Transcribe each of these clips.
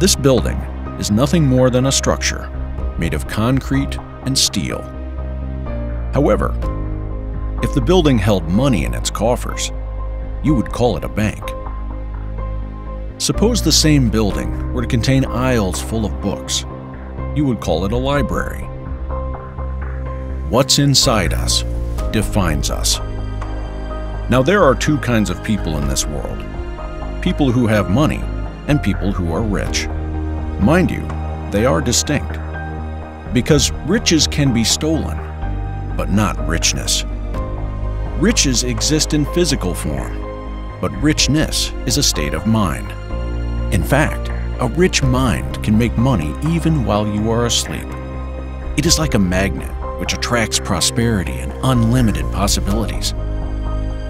This building is nothing more than a structure made of concrete and steel. However, if the building held money in its coffers, you would call it a bank. Suppose the same building were to contain aisles full of books. You would call it a library. What's inside us defines us. Now, there are two kinds of people in this world: people who have money and people who are rich. Mind you, they are distinct, because riches can be stolen, but not richness. Riches exist in physical form, but richness is a state of mind. In fact, a rich mind can make money even while you are asleep. It is like a magnet which attracts prosperity and unlimited possibilities.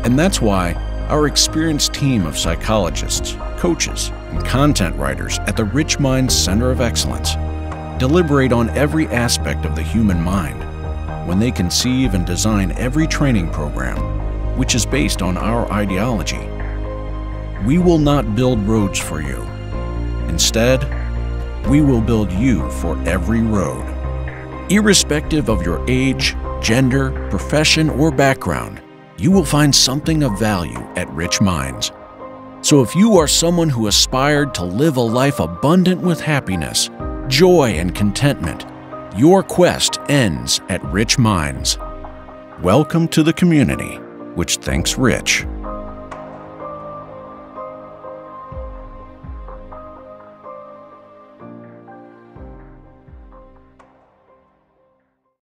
And that's why our experienced team of psychologists, coaches, and content writers at the Rich Mind Center of Excellence deliberate on every aspect of the human mind when they conceive and design every training program which is based on our ideology. We will not build roads for you. Instead, we will build you for every road. Irrespective of your age, gender, profession, or background, you will find something of value at Rich Minds. So if you are someone who aspired to live a life abundant with happiness, joy, and contentment, your quest ends at Rich Minds. Welcome to the community which thinks rich.